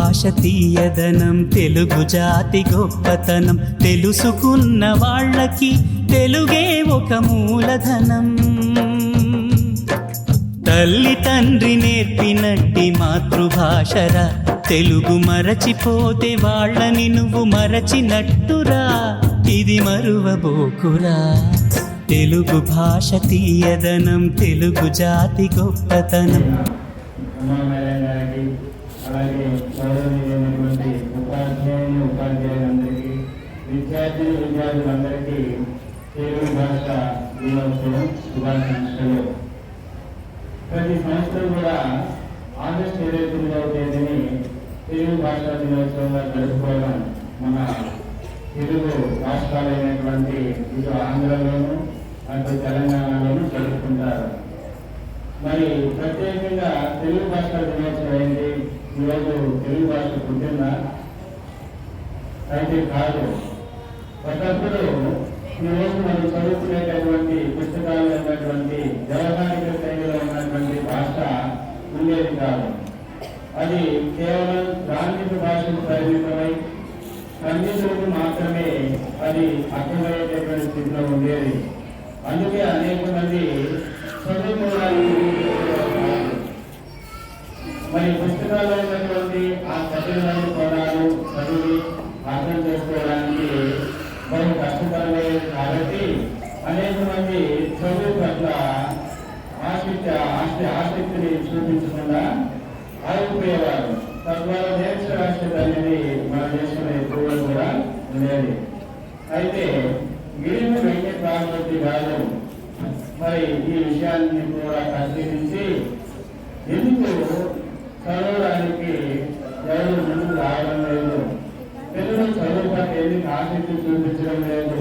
భాష తీయదనం, తెలుగు జాతి గొప్పతనం, తెలుసుకున్న వాళ్ళకి తెలుగే ఒక మూలధనం. తల్లి తండ్రి నేర్పినట్టి మాతృభాషరా, తెలుగు మరచిపోతే వాళ్ళని నువ్వు మరచినట్టురా, ఇది మరువబోకురా. తెలుగు భాష తీయదనం, తెలుగు జాతి గొప్పతనం. అలాగే గౌరవనీయులైనటువంటి ఉపాధ్యాయులందరికీ, విద్యార్థులందరికీ తెలుగు భాష దినోత్సవం శుభాకాంక్షలు. ప్రతి సంవత్సరం కూడా ఆగస్టు 29వ తేదీని తెలుగు భాషా దినోత్సవంగా జరుపుకోవడం మన తెలుగు రాష్ట్రాలైనటువంటి ఇటు ఆంధ్రలోను అటు తెలంగాణలోను జరుపుకుంటారు. మరి ప్రత్యేకంగా తెలుగు భాషా దినోత్సవం ఏంటి? ఈరోజు తెలుగు భాష పుట్టిందా? అయితే కాదు. ఒకప్పుడు ఈరోజు మనం చదువుకునేటటువంటి పుస్తకాలు ఉన్నటువంటి వ్యవహారిక శైలిలో ఉన్నటువంటి భాష ఉండేది కాదు. అది కేవలం గ్రాంధిక భాషకు పరిమితమై పండితులకు మాత్రమే అది అర్థమయ్యేటటువంటి స్థితిలో ఉండేది. అందుకే అనేక మంది చదువుకోవడానికి మరి పుస్తకాల్లో ఉన్నటువంటి ఆ కఠినమైన పదాలు చదివి అర్థం చేసుకోవడానికి బహు కష్టతరమైనది. కాబట్టి అనేక మంది చదువు పట్ల ఆసక్తిని చూపించకుండా ఆగిపోయేవారు. తద్వారా నిరక్షరాస్యత అనేది మన దేశంలో ఎక్కువగా కూడా ఉండేది. అయితే గిరిజన వెంకట రామమూర్తి గారు మరి ఈ విషయాన్ని కూడా పరిశీలించి ఎందుకు చదవడానికి ఎవరు ముందుకు రావడం లేదు, తెలుగు చదువు పట్ల ఎందుకు ఆసక్తి చూపించడం లేదు,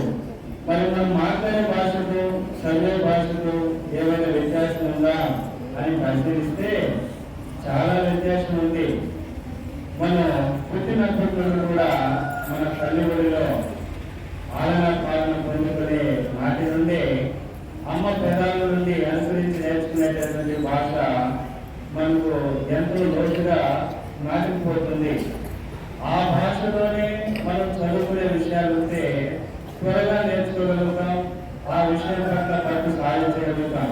మరి మనం మాట్లాడే భాషకు చదివే భాషకు ఏమైనా వ్యత్యాసం ఉందా అని పరిశీలిస్తే చాలా వ్యత్యాసం ఉంది. మనం పుట్టినప్పటి నుండి కూడా మన తల్లిబడిలో ఆలన పాలన పొందుకునే నాటి నుండి అమ్మ పెదాల నుండి అనుసరించి నేర్చుకునేటటువంటి భాష మనకు ఎంతో లోతుగా నాటుకుపోతుంది. ఆ భాషలోనే మనం చదువుకునే విషయాలు ఉంటే త్వరగా నేర్చుకోగలుగుతాం, ఆ విషయం పట్ల పట్టు సాధించగలుగుతాం.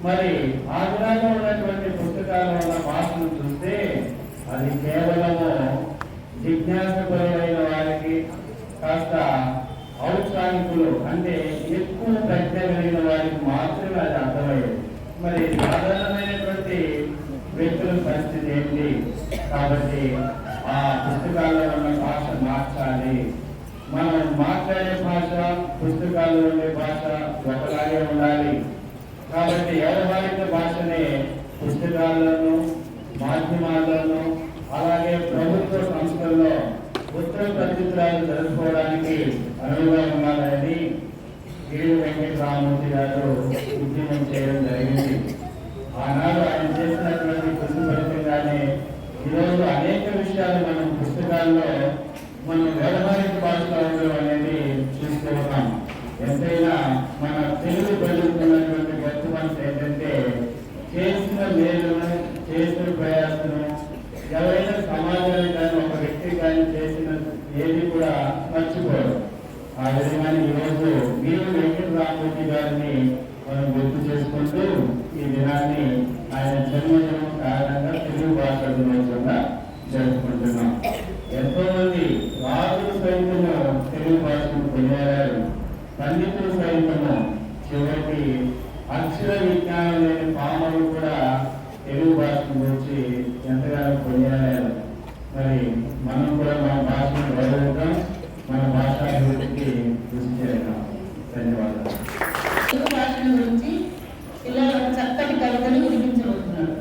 మరి ఆ విధంగా ఉన్నటువంటి పుస్తకాల్లో ఉన్న భాషను చూస్తే అది కేవలము జిజ్ఞాసపరమైన వారికి, కాస్త ఔత్సాహికులు అంటే ఎక్కువ ప్రజ్ఞ కలిగిన వారికి మాత్రమే అది అర్థమయ్యేది. మరి సాధారణమైనటువంటి వ్యక్తుల పరిస్థితి ఏంటి? కాబట్టి ఆ పుస్తకాల్లో ఉన్న భాష మార్చాలి. మనం మాట్లాడే భాష, పుస్తకాల్లో ఉండే భాష ఒకలాగే ఉండాలి. కాబట్టి వ్యవహారిక భాషనే పుస్తకాల్లోనూ మాధ్యమాల్లోనూ అలాగే ప్రభుత్వ సంస్థల్లో ఉత్తర ప్రత్యుత్తరాలు జరుపుకోవడానికి అనువుగా ఉండాలని గిరి వెంకట రామమూర్తి గారు ఉద్యమం చేయడం జరిగింది. ఆనాడు ఆయన చేసినటువంటి కృషి ఫలితంగానే ఈరోజు అనేక విషయాలు మనం పుస్తకాల్లో మనం వ్యవహారిక భాషలో ఉండడం అనేది చూస్తూ ఉన్నాం. ఎంతైనా మన తెలుగు ప్రజలుకున్నటువంటి గొప్ప మనసు ఏంటంటే చేసిన మేలును, చేసిన ప్రయాసను ఎవరైనా సమాజాన్ని కానీ ఒక వ్యక్తి కానీ చేసిన ఏది కూడా మర్చిపోరు. ఆ విధంగా ఈరోజు వీరు వెంకట రామమూర్తి గారిని మనం గుర్తు చేసుకుంటూ ఈ దినాన్ని ఆయన జన్మదినం కారణంగా తెలుగు భాష దినోత్సవంగా జరుపుకుంటున్నాం. ఎంతో మంది రాజులు సైతము తెలుగు భాషను కొనియాడారు, పండితులు సైతము చివరికి అక్షర విజ్ఞానం లేని పామరులు కూడా తెలుగు భాషను గురించి ఎంతగానో కొనియాడారు. మరి మనం కూడా మన భాషను గౌరవిద్దాం, మన భాషాభివృద్ధికి కృషి చేద్దాం. ధన్యవాదాలు. తెలుగు భాషను గురించి పిల్లలకు చక్కటి కవితలు వినిపించబోతున్నారు.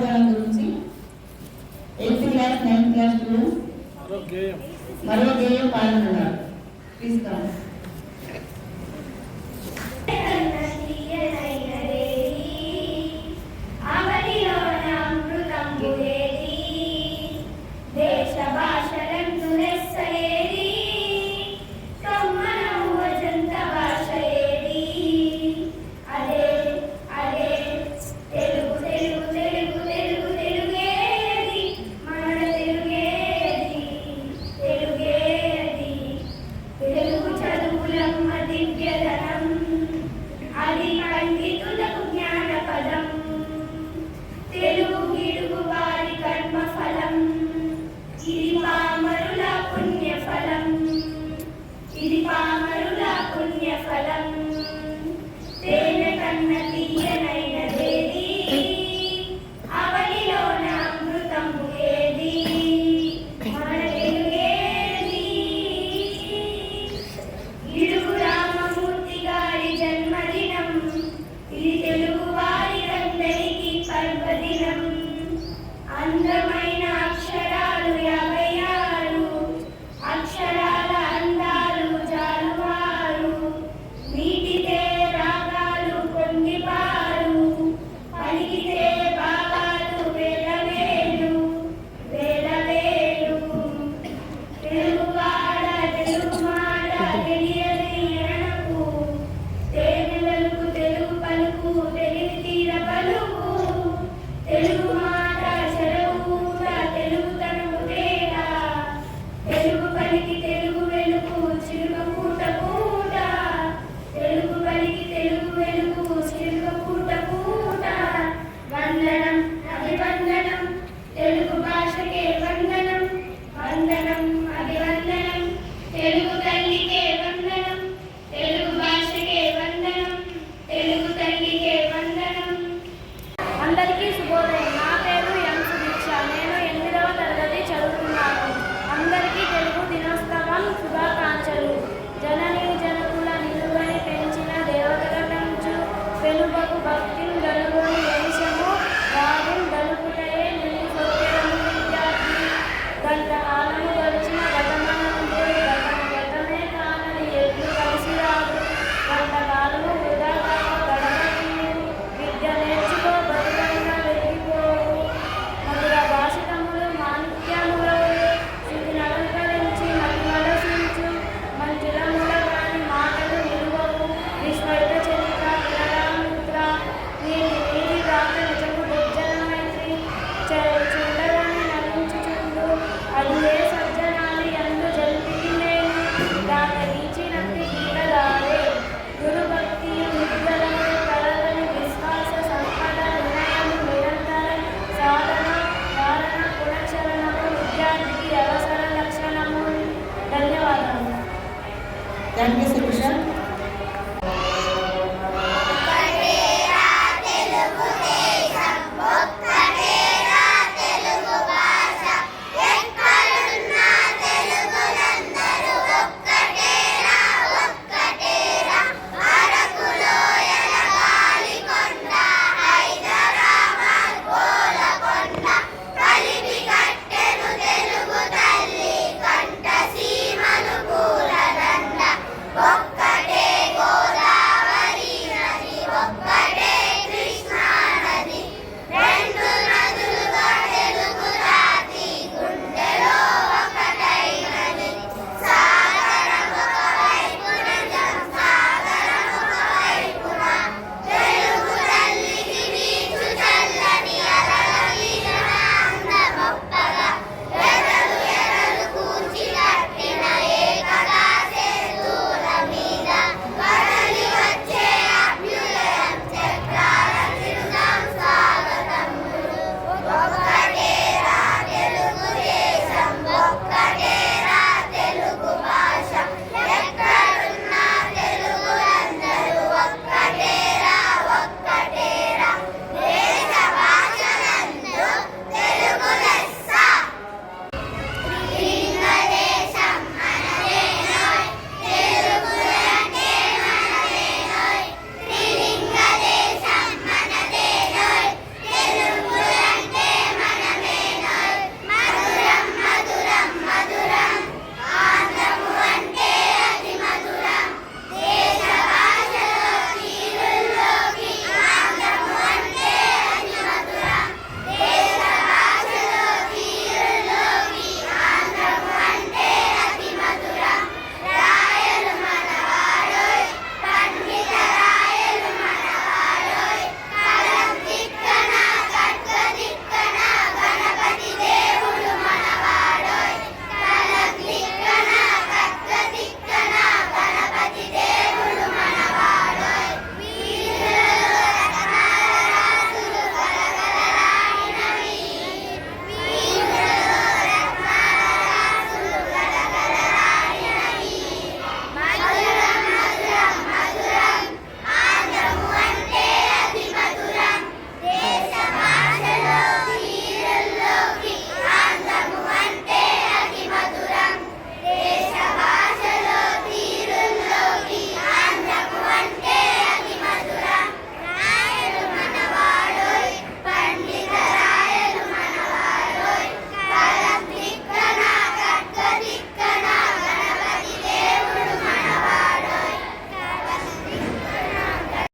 పదజాలం గురించి 8th క్లాస్ 9th క్లాస్ మరో గేయం పాల్గొన్నారు. తీసుకున్నాం. వందనం